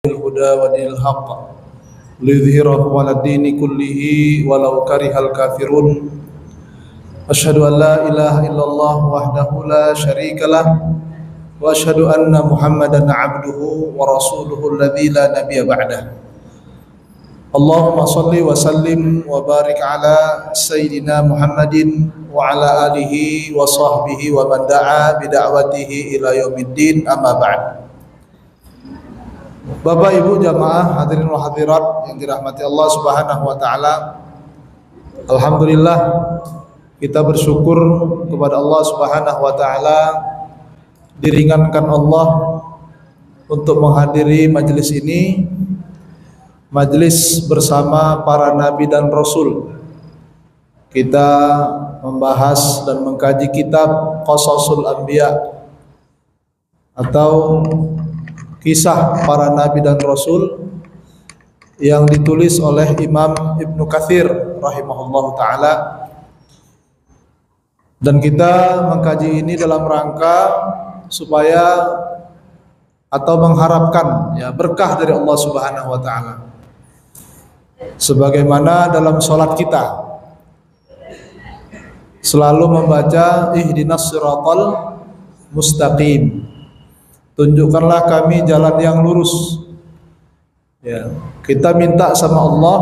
الهدى ودين الحق ليظهره على الدين كله ولو كره الكافرون أشهد أن لا إله إلا الله وحده لا شريك له وأشهد أن محمدا عبده ورسوله الذي لا نبي بعده اللهم صل وسلم وبارك على سيدنا محمد وعلى آله وصحبه ومن دعا بدعوته إلى يوم الدين أما بعد. Bapak Ibu jamaah hadirin wa hadirat yang dirahmati Allah Subhanahu wa taala. Alhamdulillah kita bersyukur kepada Allah Subhanahu wa taala diringankan Allah untuk menghadiri majelis ini, majelis bersama para nabi dan rasul. Kita membahas dan mengkaji kitab Qasasul Anbiya atau kisah para nabi dan rasul yang ditulis oleh Imam Ibnu Katsir rahimahullahu taala, dan kita mengkaji ini dalam rangka supaya atau mengharapkan berkah dari Allah Subhanahu wa taala. Sebagaimana dalam salat kita selalu membaca ihdinas siratal mustaqim, tunjukkanlah kami jalan yang lurus. Kita minta sama Allah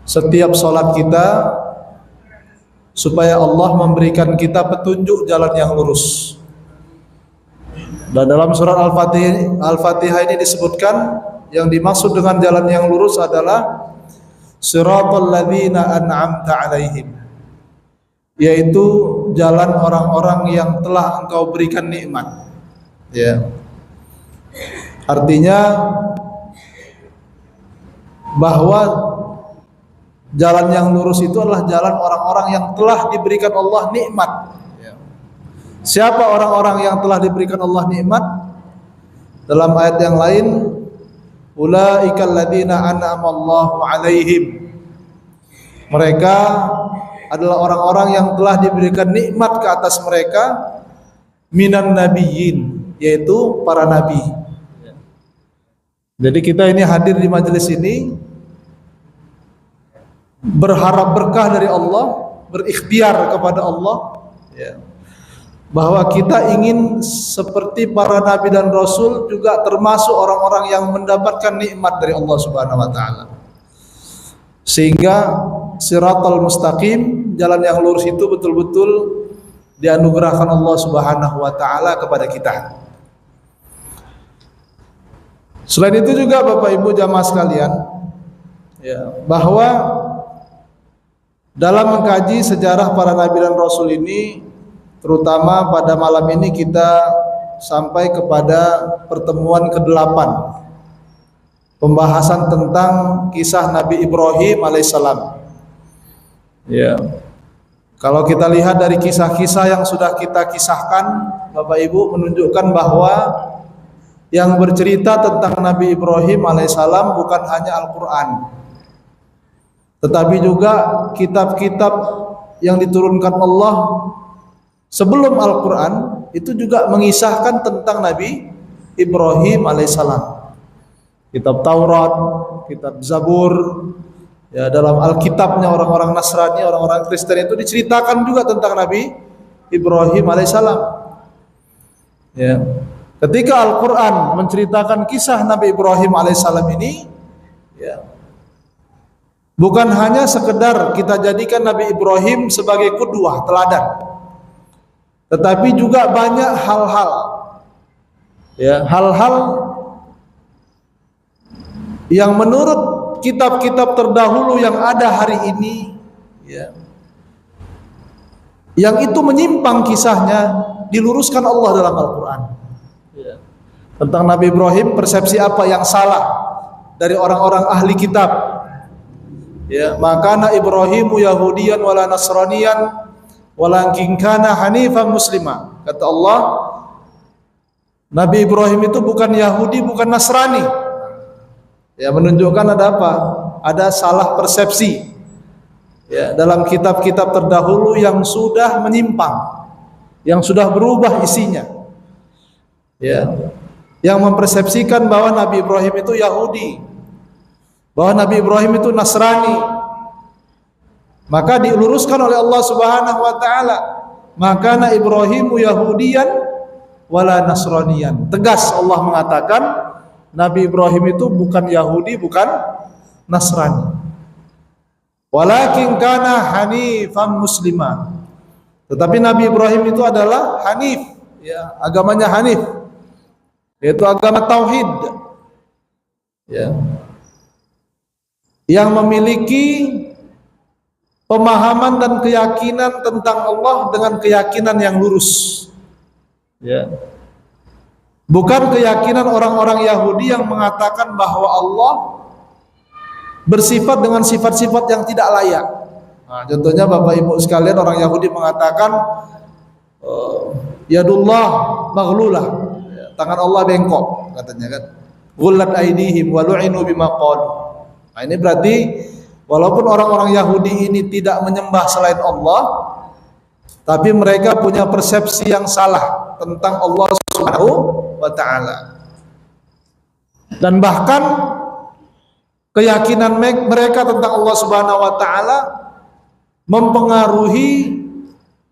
setiap salat kita supaya Allah memberikan kita petunjuk jalan yang lurus. Dan dalam surat Al-Fatihah ini disebutkan yang dimaksud dengan jalan yang lurus adalah siratal ladzina an'amta 'alaihim, yaitu jalan orang-orang yang telah Engkau berikan nikmat. Artinya bahwa jalan yang lurus itu adalah jalan orang-orang yang telah diberikan Allah nikmat. Siapa orang-orang yang telah diberikan Allah nikmat? Dalam ayat yang lain, ulaikal ladzina an'amallahu 'alaihim. Mereka adalah orang-orang yang telah diberikan nikmat ke atas mereka, minan nabiyyin, yaitu para nabi. Jadi kita ini hadir di majelis ini berharap berkah dari Allah, berikhtiar kepada Allah, bahwa kita ingin seperti para nabi dan rasul, juga termasuk orang-orang yang mendapatkan nikmat dari Allah Subhanahu wa taala. Sehingga siratal mustaqim, jalan yang lurus itu betul-betul dianugerahkan Allah Subhanahu wa taala kepada kita. Selain itu juga Bapak Ibu jamaah sekalian, bahwa dalam mengkaji sejarah para nabi dan rasul ini, terutama pada malam ini kita sampai kepada pertemuan ke-8, pembahasan tentang kisah Nabi Ibrahim alaihissalam. Kalau kita lihat dari kisah-kisah yang sudah kita kisahkan, Bapak Ibu, menunjukkan bahwa yang bercerita tentang Nabi Ibrahim alaihissalam bukan hanya Al-Quran, tetapi juga kitab-kitab yang diturunkan Allah sebelum Al-Quran itu juga mengisahkan tentang Nabi Ibrahim alaihissalam. Kitab Taurat, kitab Zabur, dalam Alkitabnya orang-orang Nasrani, orang-orang Kristen itu diceritakan juga tentang Nabi Ibrahim alaihissalam. Ketika Al-Quran menceritakan kisah Nabi Ibrahim alaihissalam ini, bukan hanya sekedar kita jadikan Nabi Ibrahim sebagai qudwah, teladan, tetapi juga banyak hal-hal yang menurut kitab-kitab terdahulu yang ada hari ini, yang itu menyimpang kisahnya, diluruskan Allah dalam Al-Quran. Tentang Nabi Ibrahim, persepsi apa yang salah dari orang-orang ahli kitab. Maka Ibrahimu Yahudiyan wala Nasraniyan walakin kana hanifan muslima. Kata Allah, Nabi Ibrahim itu bukan Yahudi, bukan Nasrani. Menunjukkan ada apa? Ada salah persepsi dalam kitab-kitab terdahulu yang sudah menyimpang, yang sudah berubah isinya. yang mempersepsikan bahwa Nabi Ibrahim itu Yahudi, bahwa Nabi Ibrahim itu Nasrani, maka diluruskan oleh Allah Subhanahu wa taala, maka Ibrahimu Yahudiyan wala Nasraniyan. Tegas Allah mengatakan Nabi Ibrahim itu bukan Yahudi, bukan Nasrani. Walakin kana hanifan muslima. Tetapi Nabi Ibrahim itu adalah hanif, ya, agamanya hanif, yaitu agama tauhid, ya, yang memiliki pemahaman dan keyakinan tentang Allah dengan keyakinan yang lurus, ya. Bukan keyakinan orang-orang Yahudi yang mengatakan bahwa Allah bersifat dengan sifat-sifat yang tidak layak. Nah, contohnya Bapak Ibu sekalian, orang Yahudi mengatakan yadullah maghlulah, tangan Allah bengkok katanya kan. Ghullat aydihim wa lu'inu bima qalu. Nah, ini berarti walaupun orang-orang Yahudi ini tidak menyembah selain Allah, tapi mereka punya persepsi yang salah tentang Allah Subhanahu wa taala. Dan bahkan keyakinan mereka tentang Allah Subhanahu wa taala mempengaruhi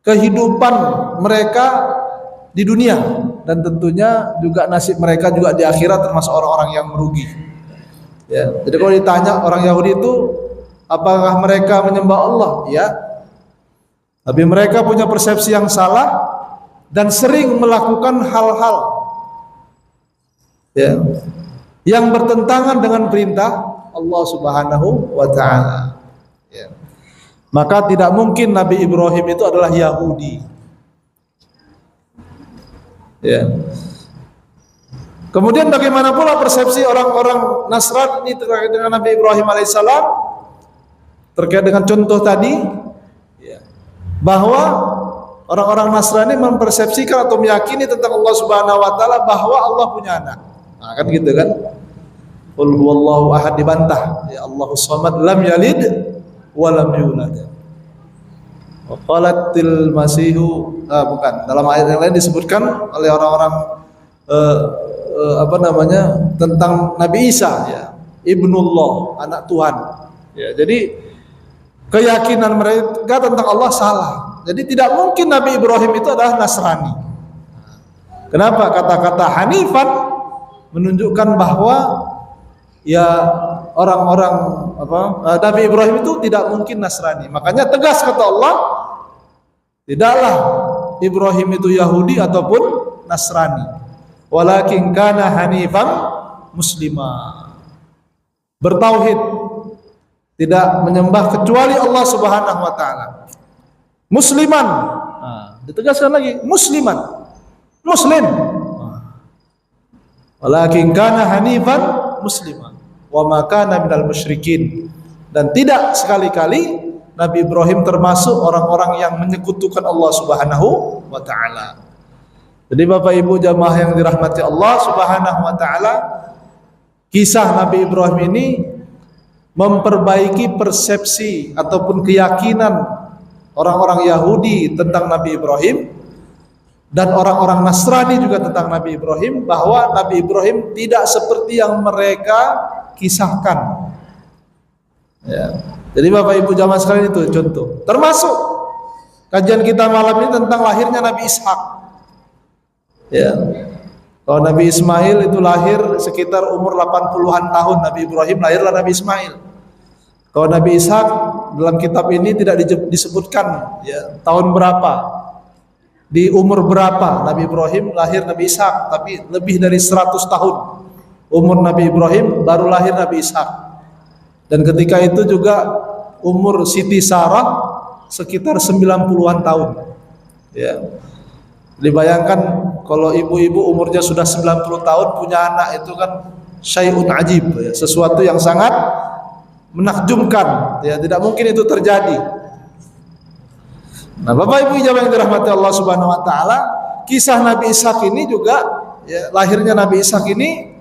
kehidupan mereka di dunia, dan tentunya juga nasib mereka juga di akhirat, termasuk orang-orang yang merugi. Ya, jadi kalau ditanya orang Yahudi itu apakah mereka menyembah Allah? Ya. Tapi mereka punya persepsi yang salah dan sering melakukan hal-hal, ya, yang bertentangan dengan perintah Allah Subhanahu wa taala. Ya. Maka tidak mungkin Nabi Ibrahim itu adalah Yahudi. Ya. Kemudian bagaimana pula persepsi orang-orang Nasrani terkait dengan Nabi Ibrahim alaihissalam, terkait dengan contoh tadi, ya, bahwa orang-orang Nasrani mempersepsikan atau meyakini tentang Allah Subhanahu wa taala bahwa Allah punya anak. Nah, kan gitu kan? Qul huwallahu ahad dibantah, ya Allahus samad lam yalid wa lam yulad. Wa qalatil masihu, bukan, dalam ayat yang lain disebutkan oleh orang-orang tentang Nabi Isa, ya, ibnullah, anak Tuhan. Ya, jadi keyakinan mereka tentang Allah salah. Jadi tidak mungkin Nabi Ibrahim itu adalah Nasrani. Kenapa? Kata-kata hanifan menunjukkan bahwa ya orang-orang Nabi Ibrahim itu tidak mungkin Nasrani. Makanya tegas kata Allah, tidaklah Ibrahim itu Yahudi ataupun Nasrani. Walakin kana hanifan muslimah. Bertauhid, tidak menyembah kecuali Allah Subhanahu wa taala. Musliman. Ditegaskan lagi, musliman. Muslim. Walakin kana hanifan musliman wa ma kana minal musyrikin. Dan tidak sekali-kali Nabi Ibrahim termasuk orang-orang yang menyekutukan Allah Subhanahu wa taala. Jadi Bapak Ibu jamaah yang dirahmati Allah Subhanahu wa taala, kisah Nabi Ibrahim ini memperbaiki persepsi ataupun keyakinan orang-orang Yahudi tentang Nabi Ibrahim dan orang-orang Nasrani juga tentang Nabi Ibrahim, bahwa Nabi Ibrahim tidak seperti yang mereka kisahkan. Ya. Jadi Bapak Ibu jamaah sekalian, itu contoh. Termasuk kajian kita malam ini tentang lahirnya Nabi Ishak. Ya. Kalau Nabi Ismail itu lahir sekitar umur 80-an tahun, Nabi Ibrahim lahirlah Nabi Ismail. Kalau Nabi Ishak dalam kitab ini tidak disebutkan, ya, tahun berapa, di umur berapa Nabi Ibrahim lahir Nabi Ishak, tapi lebih dari 100 tahun umur Nabi Ibrahim baru lahir Nabi Ishak. Dan ketika itu juga umur Siti Sarah sekitar 90-an tahun. Ya. Dibayangkan kalau ibu-ibu umurnya sudah 90 tahun punya anak, itu kan syai'un ajib, ya, sesuatu yang sangat menakjubkan, ya, tidak mungkin itu terjadi. Nah, Bapak Ibu yang dirahmati Allah Subhanahu wa taala, kisah Nabi Ishak ini juga, ya, lahirnya Nabi Ishak ini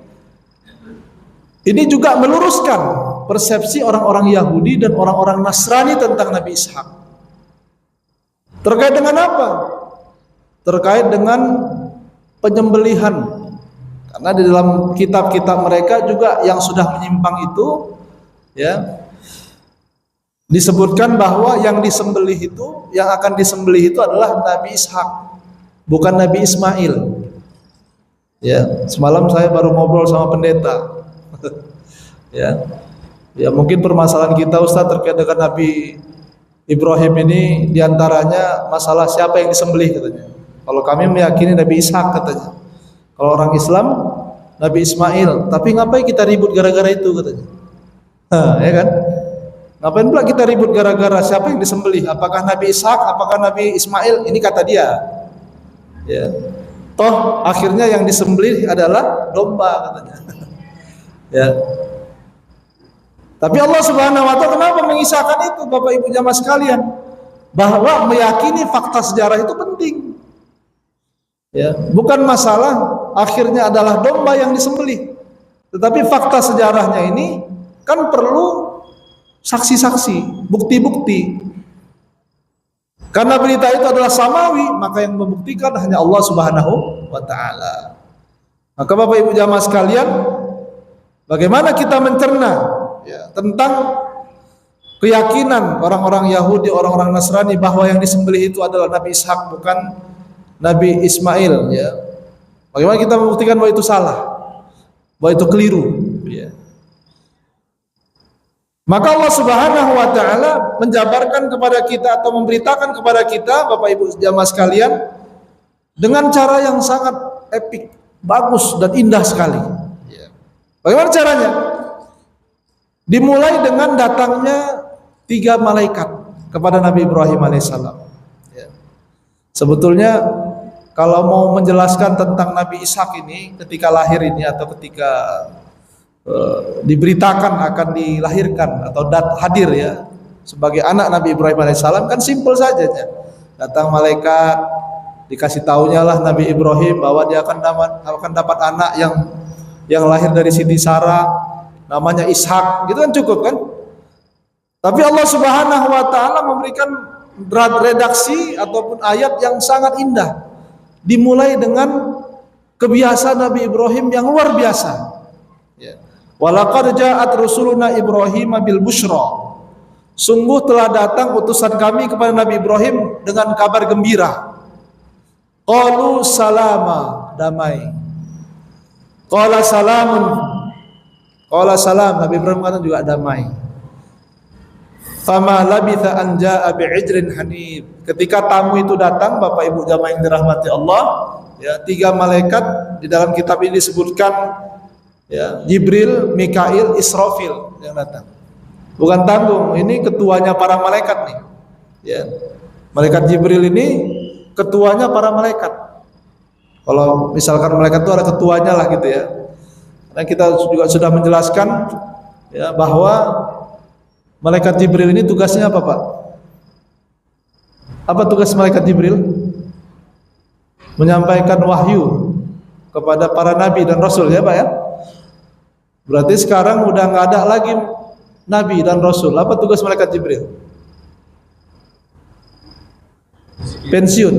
juga meluruskan persepsi orang-orang Yahudi dan orang-orang Nasrani tentang Nabi Ishak. Terkait dengan apa? Terkait dengan penyembelihan Karena di dalam kitab-kitab mereka juga yang sudah menyimpang itu, ya, disebutkan bahwa yang disembelih itu, yang akan disembelih itu adalah Nabi Ishak, bukan Nabi Ismail. Ya, semalam saya baru ngobrol sama pendeta. Ya, ya mungkin permasalahan kita Ustaz terkait dengan Nabi Ibrahim ini diantaranya masalah siapa yang disembelih katanya. Kalau kami meyakini Nabi Ishak katanya. Kalau orang Islam Nabi Ismail. Tapi ngapain kita ribut gara-gara itu katanya? Ya kan? Ngapain pula kita ribut gara-gara siapa yang disembelih? Apakah Nabi Ishak? Apakah Nabi Ismail? Ini kata dia. Ya. Toh akhirnya yang disembelih adalah domba katanya. Ya. Tapi Allah Subhanahu wa taala kenapa mengisahkan itu Bapak Ibu jamaah sekalian? Bahwa meyakini fakta sejarah itu penting. Ya, bukan masalah akhirnya adalah domba yang disembelih. Tetapi fakta sejarahnya ini kan perlu saksi-saksi, bukti-bukti. Karena berita itu adalah samawi, maka yang membuktikan hanya Allah Subhanahu wa taala. Maka Bapak Ibu jamaah sekalian, bagaimana kita mencerna ya, tentang keyakinan orang-orang Yahudi, orang-orang Nasrani bahwa yang disembelih itu adalah Nabi Ishak bukan Nabi Ismail, ya. Bagaimana kita membuktikan bahwa itu salah, bahwa itu keliru, ya. Maka Allah Subhanahu wa taala menjabarkan kepada kita atau memberitakan kepada kita Bapak Ibu jamaah sekalian dengan cara yang sangat epik, bagus dan indah sekali. Ya. Bagaimana caranya? Dimulai dengan datangnya 3 malaikat kepada Nabi Ibrahim alaihissalam. Ya. Sebetulnya kalau mau menjelaskan tentang Nabi Ishak ini ketika lahir ini atau ketika diberitakan akan dilahirkan atau hadir ya sebagai anak Nabi Ibrahim alaihissalam kan simpel saja ya. Datang malaikat dikasih taunya lah Nabi Ibrahim bahwa dia akan dapat anak yang lahir dari Siti Sarah namanya Ishak, gitu kan cukup kan? Tapi Allah Subhanahu wa taala memberikan redaksi ataupun ayat yang sangat indah. Dimulai dengan kebiasaan Nabi Ibrahim yang luar biasa. Ya. Walaqad ja'at rusuluna Ibrahim bil busyra. Sungguh telah datang utusan kami kepada Nabi Ibrahim dengan kabar gembira. Qalu salama, damai. Qala salamun. Qala salam, Nabi Ibrahim kata juga damai. Fama labitha an jaa bi'ijrin hanif. Ketika tamu itu datang, Bapak Ibu jamaah yang dirahmati Allah, ya, 3 malaikat di dalam kitab ini disebutkan ya, Jibril, Mikail, Israfil yang datang. Bukan tanggung, ini ketuanya para malaikat nih. Ya. Malaikat Jibril ini ketuanya para malaikat. Kalau misalkan malaikat itu ada ketuanya lah gitu ya. Nah, kita juga sudah menjelaskan ya bahwa malaikat Jibril ini tugasnya apa, Pak? Apa tugas malaikat Jibril? Menyampaikan wahyu kepada para nabi dan rasul ya, Pak ya. Berarti sekarang udah nggak ada lagi nabi dan rasul. Apa tugas malaikat Jibril? Pensiun.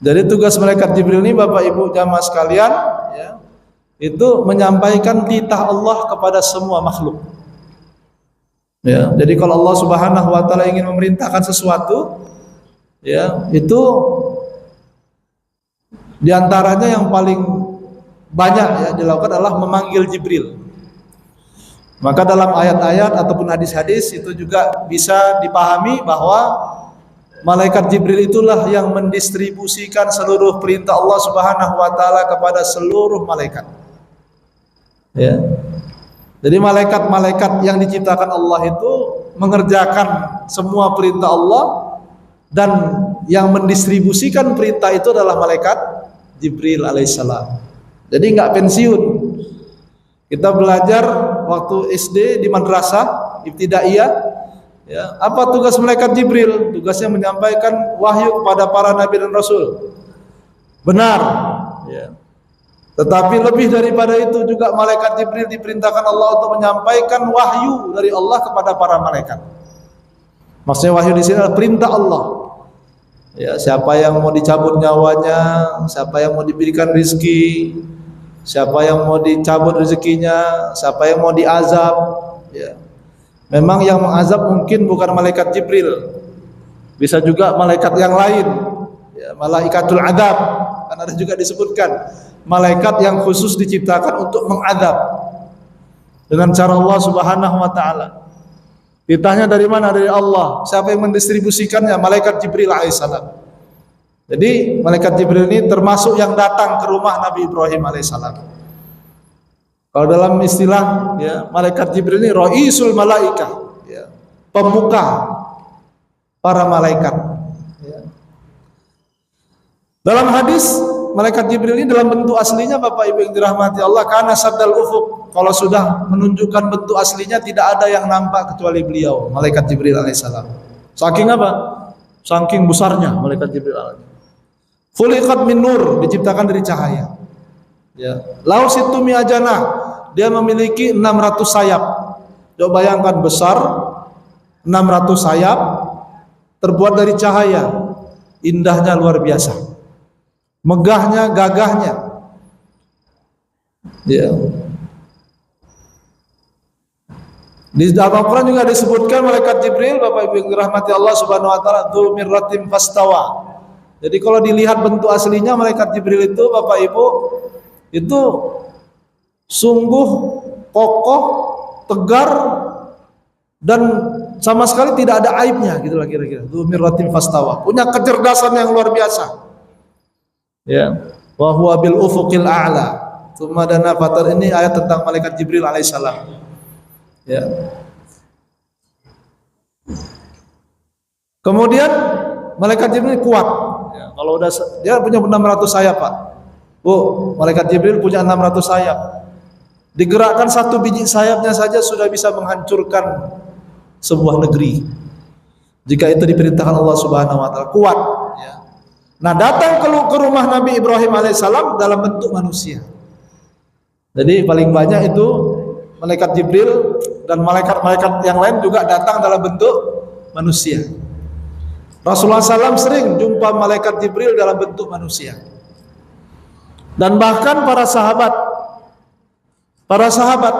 Jadi tugas malaikat Jibril ini Bapak Ibu jamaah sekalian ya, itu menyampaikan titah Allah kepada semua makhluk. Ya, jadi kalau Allah Subhanahu wa taala ingin memerintahkan sesuatu ya, itu diantaranya yang paling banyak ya dilakukan adalah memanggil Jibril. Maka dalam ayat-ayat ataupun hadis-hadis itu juga bisa dipahami bahwa malaikat Jibril itulah yang mendistribusikan seluruh perintah Allah Subhanahu wa taala kepada seluruh malaikat. Ya. Jadi malaikat-malaikat yang diciptakan Allah itu mengerjakan semua perintah Allah, dan yang mendistribusikan perintah itu adalah malaikat Jibril alaihissalam. Jadi nggak pensiun. Kita belajar waktu SD di madrasah ibtidaiyah, ya, apa tugas malaikat Jibril? Tugasnya menyampaikan wahyu kepada para nabi dan rasul. Benar, ya. Tetapi lebih daripada itu juga malaikat Jibril diperintahkan Allah untuk menyampaikan wahyu dari Allah kepada para malaikat. Maksudnya wahyu di sini adalah perintah Allah. Ya, siapa yang mau dicabut nyawanya, siapa yang mau diberikan rizki, siapa yang mau dicabut rezekinya, siapa yang mau diazab. Ya. Memang yang mengazab mungkin bukan malaikat Jibril, bisa juga malaikat yang lain, ya, malaikatul adab. Kan ada juga disebutkan malaikat yang khusus diciptakan untuk mengadab dengan cara Allah Subhanahu wa taala. Ditanya dari mana? Dari Allah. Siapa yang mendistribusikannya? Malaikat Jibril alaihissalam. Jadi malaikat Jibril ini termasuk yang datang ke rumah Nabi Ibrahim alaihissalam. Kalau dalam istilah, ya, malaikat Jibril ini Raisul Malaikah, ya, pemuka para malaikat. Ya. Dalam hadis, malaikat Jibril ini dalam bentuk aslinya, Bapak Ibu yang dirahmati Allah, karena sabdal ufuk. Kalau sudah menunjukkan bentuk aslinya, tidak ada yang nampak kecuali beliau, malaikat Jibril alaihissalam. Saking apa? Saking besarnya malaikat Jibril alaihissalam. Khuliqat min nur, diciptakan dari cahaya. Ya. Lau situ mi'ajana, dia memiliki 600 sayap. Coba bayangkan, besar, 600 sayap, terbuat dari cahaya. Indahnya luar biasa. Megahnya, gagahnya. Ya. Di dalam Al-Quran juga disebutkan malaikat Jibril, Bapak Ibu yang dirahmati Allah Subhanahu wa taala, dzu mirratin fastawa. Jadi kalau dilihat bentuk aslinya malaikat Jibril itu, Bapak Ibu, itu sungguh kokoh, tegar, dan sama sekali tidak ada aibnya, gitulah kira-kira. Dzu mirratin fastawa. Punya kecerdasan yang luar biasa. Ya, wa huwa bil ufuqil a'la. Tsumma dana fatar, ini ayat tentang malaikat Jibril alaihissalam. Ya. Kemudian malaikat Jibril kuat. Ya, kalau udah dia punya 600 sayap, Pak. Malaikat Jibril punya 600 sayap. Digerakkan satu biji sayapnya saja sudah bisa menghancurkan sebuah negeri. Jika itu diperintahkan Allah Subhanahu wa taala, kuat, ya. Nah, datang ke rumah Nabi Ibrahim alaihissalam dalam bentuk manusia. Jadi paling banyak itu malaikat Jibril dan malaikat-malaikat yang lain juga datang dalam bentuk manusia. Rasulullah SAW sering jumpa malaikat Jibril dalam bentuk manusia. Dan bahkan para sahabat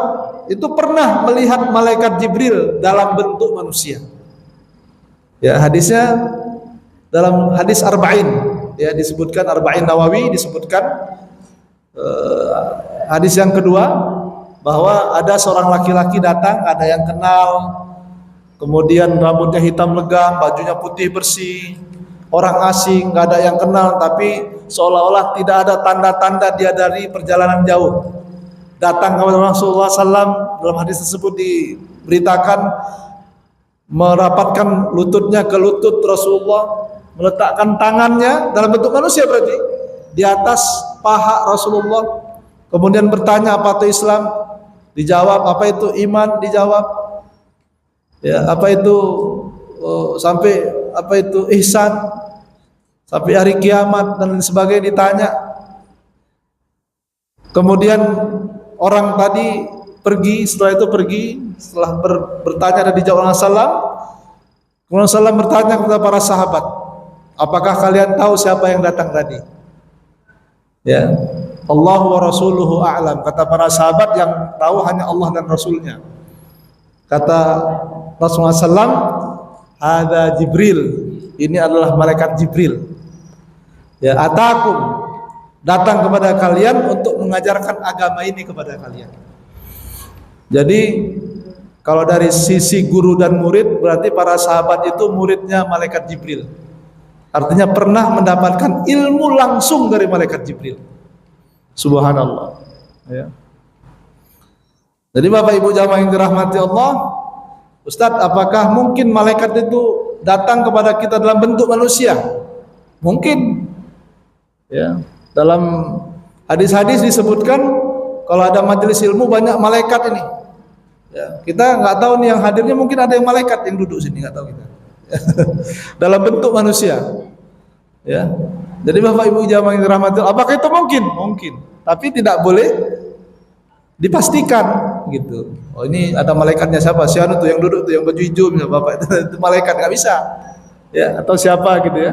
itu pernah melihat malaikat Jibril dalam bentuk manusia. Ya, hadisnya dalam hadis Arba'in, ya, disebutkan Arba'in Nawawi, disebutkan hadis yang kedua, bahwa ada seorang laki-laki datang, ada yang kenal, kemudian rambutnya hitam legam, bajunya putih bersih, orang asing, nggak ada yang kenal, tapi seolah-olah tidak ada tanda-tanda dia dari perjalanan jauh. Datang kepada Rasulullah SAW, dalam hadis tersebut diberitakan merapatkan lututnya ke lutut Rasulullah, meletakkan tangannya dalam bentuk manusia berarti di atas paha Rasulullah, kemudian bertanya apa itu Islam, dijawab apa itu iman, dijawab ya apa itu sampai apa itu ihsan, sampai hari kiamat dan sebagainya ditanya. Kemudian orang tadi pergi, setelah bertanya dan dijawab Rasulullah SAW, kemudian Rasulullah bertanya kepada para sahabat, apakah kalian tahu siapa yang datang tadi? Ya, Allah wa rasuluhu a'lam. Kata para sahabat, yang tahu hanya Allah dan Rasulnya. Kata Rasulullah SAW, ada Jibril, ini adalah malaikat Jibril. Ya, atakum, datang kepada kalian untuk mengajarkan agama ini kepada kalian. Jadi kalau dari sisi guru dan murid, berarti para sahabat itu muridnya malaikat Jibril. Artinya pernah mendapatkan ilmu langsung dari malaikat Jibril. Subhanallah. Ya. Jadi Bapak Ibu jamaah yang dirahmati Allah, Ustadz, apakah mungkin malaikat itu datang kepada kita dalam bentuk manusia? Mungkin. Ya. Dalam hadis-hadis disebutkan kalau ada majelis ilmu banyak malaikat ini. Ya. Kita nggak tahu nih yang hadirnya, mungkin ada yang malaikat yang duduk sini, nggak tahu kita. Dalam bentuk manusia. Ya. Jadi Bapak Ibu jamaah yang dirahmati Allah, apakah itu mungkin? Mungkin. Tapi tidak boleh dipastikan gitu. Oh, ini ada malaikatnya siapa? Siapa tuh yang duduk tuh yang baju hijau, Bapak itu malaikat, nggak bisa. Ya, atau siapa gitu ya.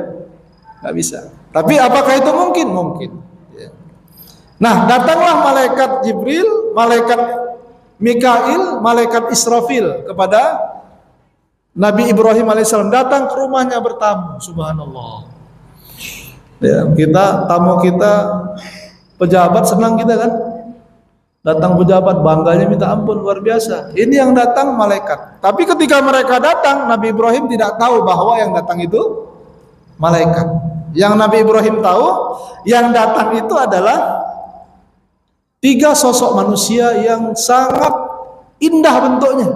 nggak bisa. Tapi apakah itu mungkin? Mungkin. Ya. Nah, datanglah malaikat Jibril, malaikat Mikail, malaikat Israfil kepada Nabi Ibrahim alaihissalam, datang ke rumahnya bertamu. Subhanallah. Ya, tamu kita pejabat, senang kita kan? Datang pejabat, bangganya minta ampun, luar biasa. Ini yang datang malaikat. Tapi ketika mereka datang, Nabi Ibrahim tidak tahu bahwa yang datang itu malaikat. Yang Nabi Ibrahim tahu, yang datang itu adalah 3 sosok manusia yang sangat indah bentuknya.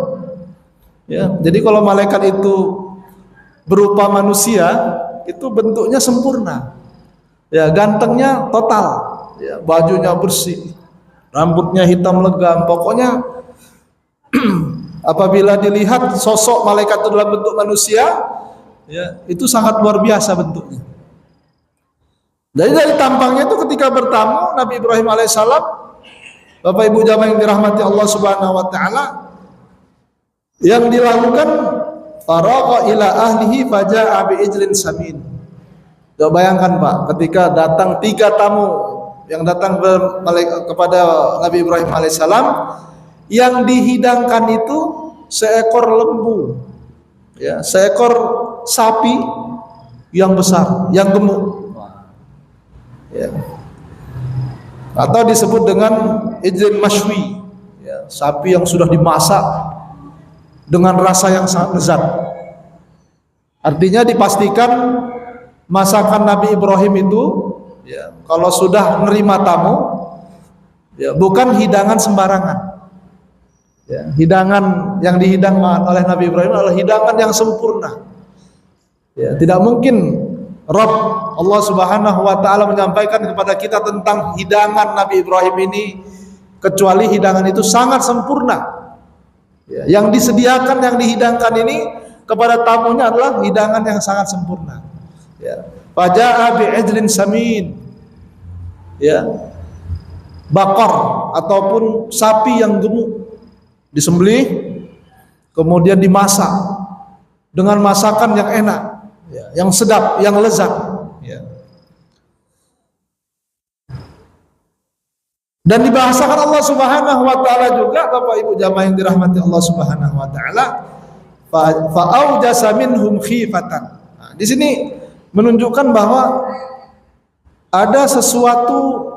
Ya, jadi kalau malaikat itu berupa manusia, itu bentuknya sempurna. Ya, gantengnya total. Ya, bajunya bersih, rambutnya hitam legam. Pokoknya apabila dilihat sosok malaikat itu dalam bentuk manusia, ya, itu sangat luar biasa bentuknya. Jadi dari tampangnya itu ketika bertamu Nabi Ibrahim alaihissalam, Bapak Ibu jamaah yang dirahmati Allah Subhanahu wa taala, yang dilakukan faragha ila ahlihi faja'a bi ijlin samin. Coba bayangkan Pak, ketika datang 3 tamu yang datang kepada Nabi Ibrahim alaihissalam, yang dihidangkan itu seekor lembu, ya, seekor sapi yang besar, yang gemuk, ya. Atau disebut dengan ijlin mashwi, ya, sapi yang sudah dimasak dengan rasa yang sangat lezat. Artinya dipastikan masakan Nabi Ibrahim itu, ya, kalau sudah menerima tamu, ya, bukan hidangan sembarangan. Ya, hidangan yang dihidangkan oleh Nabi Ibrahim adalah hidangan yang sempurna. Ya, tidak mungkin Rabb Allah Subhanahu wa taala menyampaikan kepada kita tentang hidangan Nabi Ibrahim ini kecuali hidangan itu sangat sempurna. Ya, yang disediakan, yang dihidangkan ini kepada tamunya adalah hidangan yang sangat sempurna. Ya, faja'a bi'ijlin samin, ya, bakar ataupun sapi yang gemuk, disembelih kemudian dimasak dengan masakan yang enak, ya, yang sedap, yang lezat, ya. Dan dibahasakan Allah Subhanahu wa taala juga, Bapak Ibu jamaah yang dirahmati Allah Subhanahu wa taala, fa aujasa minhum khifatan. Nah, di sini menunjukkan bahwa ada sesuatu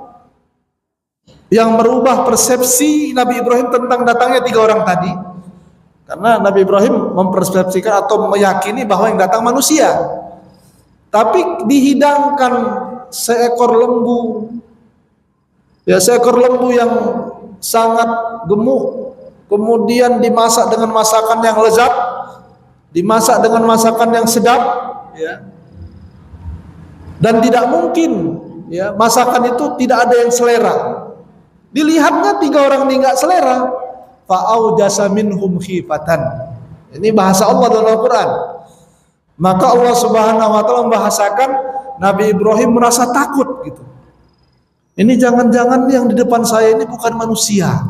yang merubah persepsi Nabi Ibrahim tentang datangnya 3 orang tadi. Karena Nabi Ibrahim mempersepsikan atau meyakini bahwa yang datang manusia. Tapi dihidangkan seekor lembu, ya, seekor lembu yang sangat gemuk, kemudian dimasak dengan masakan yang lezat, dimasak dengan masakan yang sedap, ya. Dan tidak mungkin, ya, masakan itu tidak ada yang selera. Dilihatnya 3 orang ini enggak selera, fa'aujasa minhum khifatan. Ini bahasa Allah dalam Al-Quran. Maka Allah Subhanahu wa taala membahasakan Nabi Ibrahim merasa takut gitu. Ini jangan-jangan yang di depan saya ini bukan manusia.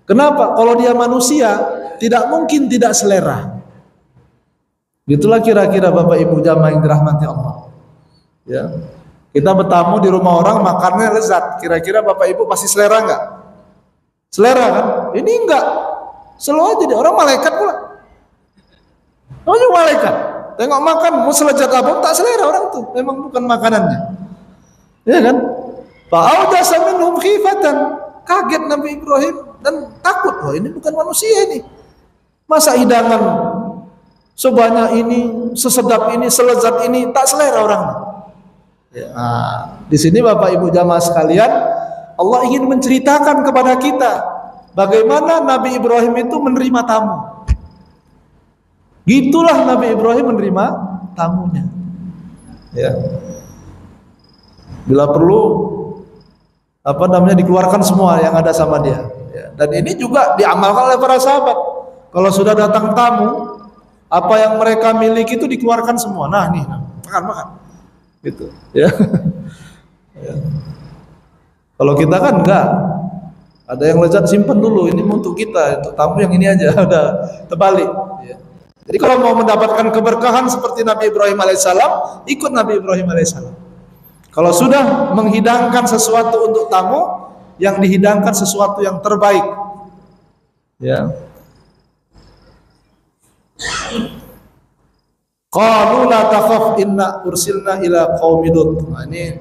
Kenapa? Kalau dia manusia, tidak mungkin tidak selera. Itulah kira-kira Bapak Ibu jamaah yang dirahmati Allah. Ya, kita bertamu di rumah orang, makannya lezat. Kira-kira Bapak Ibu pasti selera enggak? Selera kan? Ini enggak. Selalu aja dia orang malaikat pula. Namanya malaikat. Tengok makan mau selezat apa tak selera orang tuh. Memang bukan makanannya. Ya kan? Fa'aujasa minhum khifatan. Kaget Nabi Ibrahim dan takut. Oh, ini bukan manusia ini. Masa hidangan sebanyak ini, sesedap ini, selezat ini tak selera orang. Ya. Nah, di sini Bapak Ibu jamaah sekalian, Allah ingin menceritakan kepada kita bagaimana Nabi Ibrahim itu menerima tamu. Gitulah Nabi Ibrahim menerima tamunya. Ya. Bila perlu dikeluarkan semua yang ada sama dia. Ya. Dan ini juga diamalkan oleh para sahabat. Kalau sudah datang tamu, apa yang mereka miliki itu dikeluarkan semua. Nah, nih, makan. Gitu, ya. Ya. Kalau kita kan enggak, ada yang lezat simpan dulu, ini untuk kita, untuk tamu yang ini aja, udah terbalik. Ya. Jadi kalau mau mendapatkan keberkahan seperti Nabi Ibrahim alaihissalam, ikut Nabi Ibrahim alaihissalam. Kalau sudah menghidangkan sesuatu untuk tamu, yang dihidangkan sesuatu yang terbaik. Ya. Qalu la takhaf inna ursilna ila qaumi Lut. Nah, ini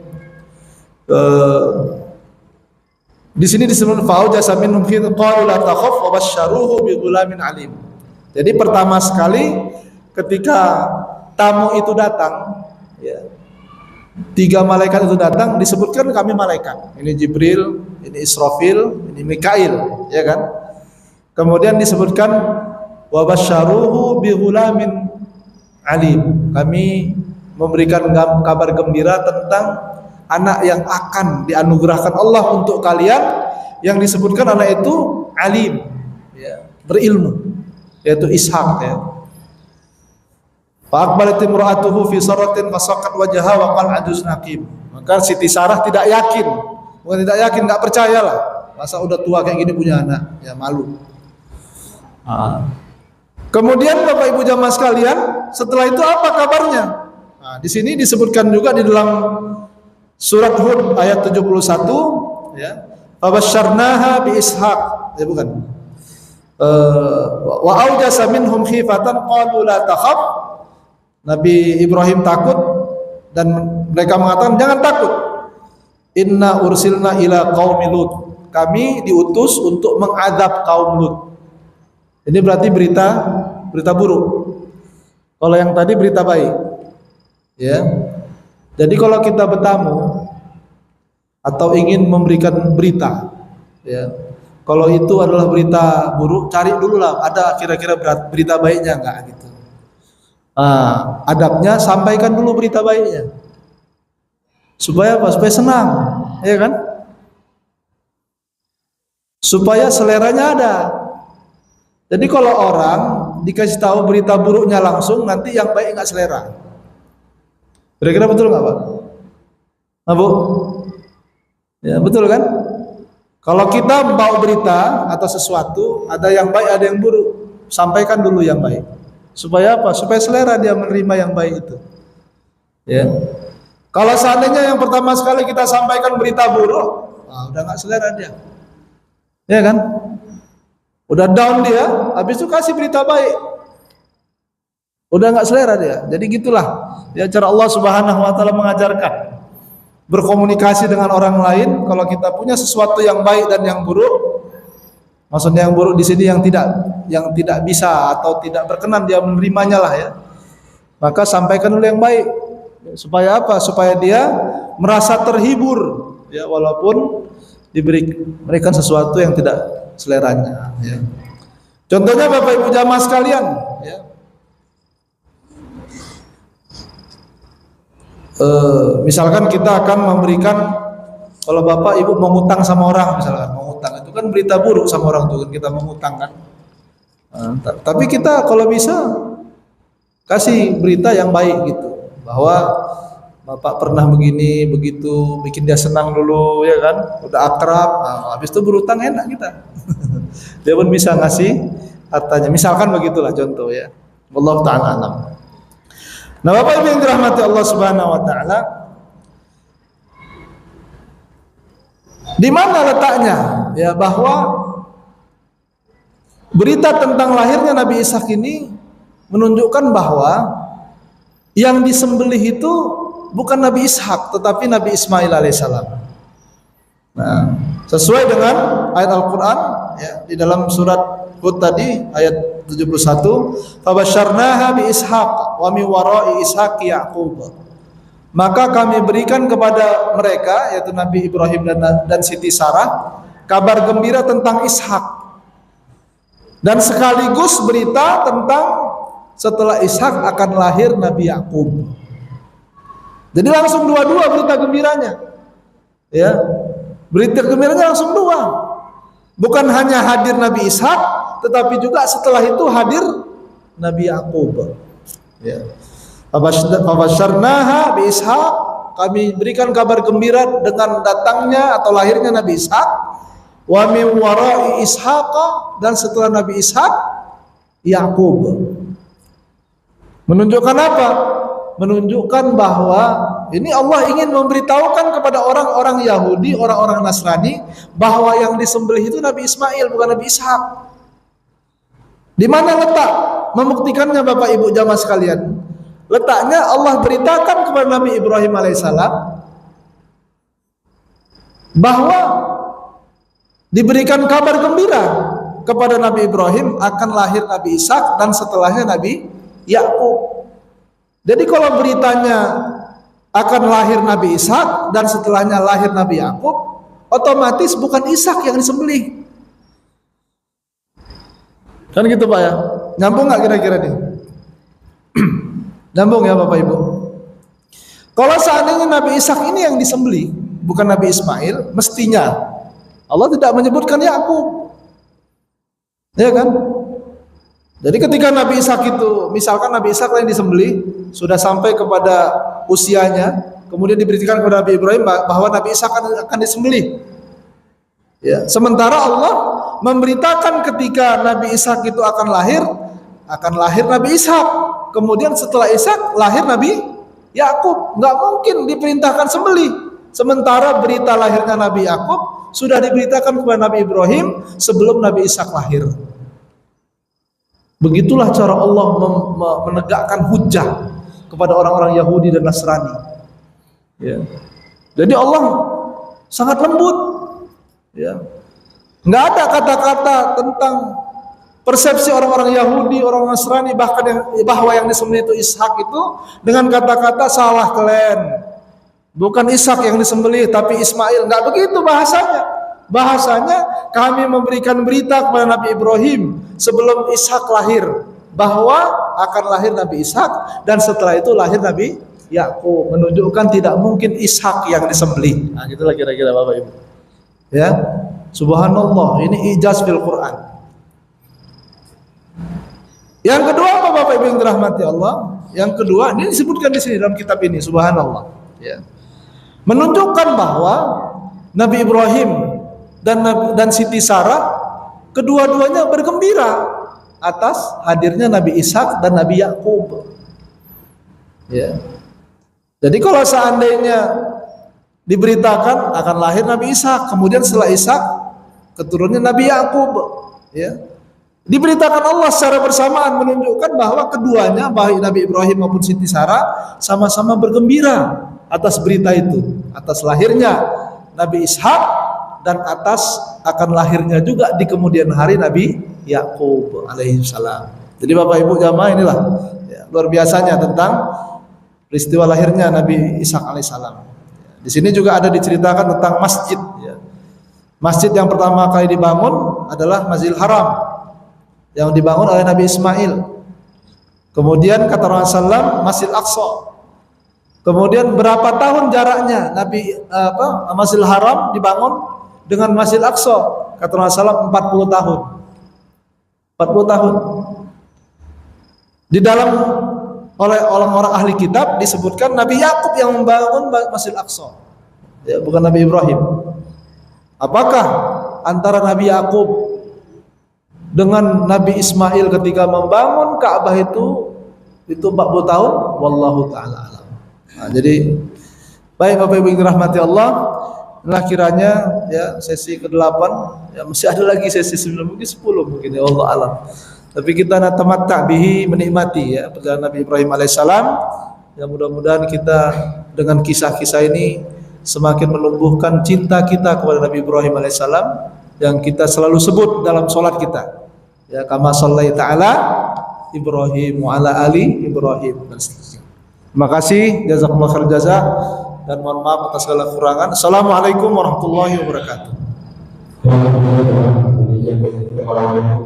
di sini disebut fa'auja minhum khifatan qalu la takhaf wa basyaruhu bi ghulamin alim. Jadi pertama sekali ketika tamu itu datang, ya, 3 malaikat itu datang, disebutkan kami malaikat. Ini Jibril, ini Israfil, ini Mikail, ya kan? Kemudian disebutkan wa basyaruhu bi ghulamin alim. Kami memberikan kabar gembira tentang anak yang akan dianugerahkan Allah untuk kalian, yang disebutkan anak itu alim, ya, berilmu, yaitu Ishak, ya. Fa aqbalat imra'atuhu fi saratin fasaqat wajhaha wa qala ajuz naqim. Maka Siti Sarah tidak yakin, bukan tidak yakin, enggak percayalah. Masa udah tua kayak gini punya anak, ya malu. Kemudian Bapak Ibu jamaah sekalian, setelah itu apa kabarnya? Nah, di sini disebutkan juga di dalam surat Hud ayat 71, ya. Fabasyarnaha bi Ishaq, ya bukan. Wa aujasa minhum khifatan qalu la takhaf. Nabi Ibrahim takut dan mereka mengatakan jangan takut. Inna ursilna ila qaumi Lut. Kami diutus untuk mengadab kaum Lut. Ini berarti berita buruk. Kalau yang tadi berita baik. Ya. Jadi kalau kita bertamu atau ingin memberikan berita, ya. Kalau itu adalah berita buruk, cari dulu lah ada kira-kira berita baiknya enggak gitu. Adabnya sampaikan dulu berita baiknya. Supaya apa? Supaya senang, ya kan? Supaya seleranya ada. Jadi kalau orang dikasih tahu berita buruknya langsung, nanti yang baik enggak selera. Kira-kira betul enggak, Pak? Nah, Bu? Ya, betul kan? Kalau kita membawa berita atau sesuatu, ada yang baik, ada yang buruk, sampaikan dulu yang baik. Supaya apa? Supaya selera dia menerima yang baik itu. Ya. Kalau seandainya yang pertama sekali kita sampaikan berita buruk, udah nggak selera dia. Ya kan? Udah down dia, habis itu kasih berita baik. Udah nggak selera dia. Jadi gitulah. Ya, cara Allah Subhanahu wa taala mengajarkan berkomunikasi dengan orang lain. Kalau kita punya sesuatu yang baik dan yang buruk, maksudnya yang buruk di sini yang tidak bisa atau tidak berkenan dia menerimanya lah, ya. Maka sampaikan dulu yang baik. Supaya apa? Supaya dia merasa terhibur, ya, walaupun diberikan sesuatu yang tidak seleranya, ya. Contohnya Bapak Ibu jamaah sekalian, ya. Misalkan kita akan memberikan, kalau Bapak Ibu mau ngutang sama orang, misalkan mau ngutang, itu kan berita buruk sama orang tuh kan, kita mau ngutang kan. Tapi kita kalau bisa kasih berita yang baik gitu, bahwa Bapak pernah begini begitu, bikin dia senang dulu, ya kan, udah akrab. Habis itu berutang enak kita. Dia pun bisa ngasih hartanya, misalkan begitulah contoh, ya. Wallahu ta'ala alam. Nah, Bapak Ibu yang dirahmati Allah Subhanahu wa taala, di mana letaknya, ya, bahwa berita tentang lahirnya Nabi Ishak ini menunjukkan bahwa yang disembelih itu bukan Nabi Ishak tetapi Nabi Ismail alaihissalam. Nah, sesuai dengan ayat Al-Qur'an, ya, di dalam surat Hud tadi ayat 71, fabasyarnaha bi Ishaq wa min wara'i Ishaq Yaqub. Maka kami berikan kepada mereka, yaitu Nabi Ibrahim dan Siti Sarah, kabar gembira tentang Ishak, dan sekaligus berita tentang setelah Ishak akan lahir Nabi Yaqub. Jadi langsung dua-dua berita gembiranya, ya, berita gembiranya langsung dua. Bukan hanya hadir Nabi Ishak, tetapi juga setelah itu hadir Nabi Yaqub. Ya. Fabasyarnaha bi Ishaq, kami berikan kabar gembira dengan datangnya atau lahirnya Nabi Ishak. Wa min wara'i Ishaq, dan setelah Nabi Ishak Yaqub. Menunjukkan apa? Menunjukkan bahwa ini Allah ingin memberitahukan kepada orang-orang Yahudi, orang-orang Nasrani, bahwa yang disembelih itu Nabi Ismail, bukan Nabi Ishak. Di mana letak membuktikannya Bapak Ibu jamaah sekalian? Letaknya Allah beritakan kepada Nabi Ibrahim alaihissalam bahwa diberikan kabar gembira kepada Nabi Ibrahim akan lahir Nabi Ishak dan setelahnya Nabi Yakub. Jadi kalau beritanya akan lahir Nabi Ishak dan setelahnya lahir Nabi Yakub, otomatis bukan Ishak yang disembelih. Kan gitu Pak ya? Nyambung nggak kira-kira nih? Nyambung ya Bapak Ibu? Kalau seandainya Nabi Ishak ini yang disembelih, bukan Nabi Ismail, mestinya Allah tidak menyebutkan Yakub. Ya kan? Jadi ketika Nabi Ishak itu, misalkan Nabi Ishak yang disembelih, sudah sampai kepada usianya, kemudian diberitakan kepada Nabi Ibrahim bahwa Nabi Ishak akan disembelih. Ya, sementara Allah memberitakan ketika Nabi Ishak itu akan lahir Nabi Ishak. Kemudian setelah Ishak lahir Nabi Yakub. Nggak mungkin diperintahkan sembelih. Sementara berita lahirnya Nabi Yakub sudah diberitakan kepada Nabi Ibrahim sebelum Nabi Ishak lahir. Begitulah cara Allah menegakkan hujjah kepada orang-orang Yahudi dan Nasrani. Ya. Jadi Allah sangat lembut. Ya. Nggak ada kata-kata tentang persepsi orang-orang Yahudi, orang Nasrani, bahkan bahwa yang disembelih itu Ishak itu dengan kata-kata salah kalian. Bukan Ishak yang disembelih tapi Ismail. Nggak begitu bahasanya. Bahasanya kami memberikan berita kepada Nabi Ibrahim sebelum Ishak lahir bahwa akan lahir Nabi Ishak dan setelah itu lahir Nabi Yakub, menunjukkan tidak mungkin Ishak yang disembelih. Nah, gitulah kira-kira Bapak Ibu. Ya. Subhanallah, ini ijaz fil Quran. Yang kedua apa Bapak Ibu yang dirahmati Allah? Yang kedua, ini disebutkan di sini dalam kitab ini, subhanallah. Ya. Menunjukkan bahwa Nabi Ibrahim dan Siti Sarah kedua-duanya bergembira atas hadirnya Nabi Ishak dan Nabi Yakub. Ya. Jadi kalau seandainya diberitakan akan lahir Nabi Ishak, kemudian setelah Ishak keturunannya Nabi Yakub, ya. Diberitakan Allah secara bersamaan menunjukkan bahwa keduanya, baik Nabi Ibrahim maupun Siti Sarah, sama-sama bergembira atas berita itu, atas lahirnya Nabi Ishak dan atas akan lahirnya juga di kemudian hari Nabi Yakub alaihissalam. Jadi Bapak Ibu jamaah inilah ya, luar biasanya tentang peristiwa lahirnya Nabi Ishak alaihissalam. Di sini juga ada diceritakan tentang masjid. Ya. Masjid yang pertama kali dibangun adalah Masjidil Haram yang dibangun oleh Nabi Ismail. Kemudian kata Rasulullah Masjid Aqsa. Kemudian berapa tahun jaraknya Masjidil Haram dibangun dengan Masjid Aqsa? Kata Rasulullah 40 tahun. 40 tahun. Di dalam oleh orang-orang ahli kitab disebutkan Nabi Yakub yang membangun Masjid Aqsa, ya, bukan Nabi Ibrahim. Apakah antara Nabi Yakub dengan Nabi Ismail ketika membangun Ka'bah itu 40 tahun? Wallahu ta'ala alam. Nah, jadi baik Bapak Ibu yang dirahmati Allah, inilah kiranya ya sesi ke-8, ya masih ada lagi sesi 9, mungkin 10 mungkin ya Allah alam. Tapi kita natamatta bihi, menikmati ya perjalanan Nabi Ibrahim alaihissalam. Ya mudah-mudahan kita dengan kisah-kisah ini semakin menumbuhkan cinta kita kepada Nabi Ibrahim alaihissalam yang kita selalu sebut dalam sholat kita. Ya kama shallaita ala Ibrahim wa ala ali Ibrahim dan seterusnya. Terima kasih, jazakumullah khair jazak, dan mohon maaf atas segala kekurangan. Assalamualaikum warahmatullahi wabarakatuh. Orang yang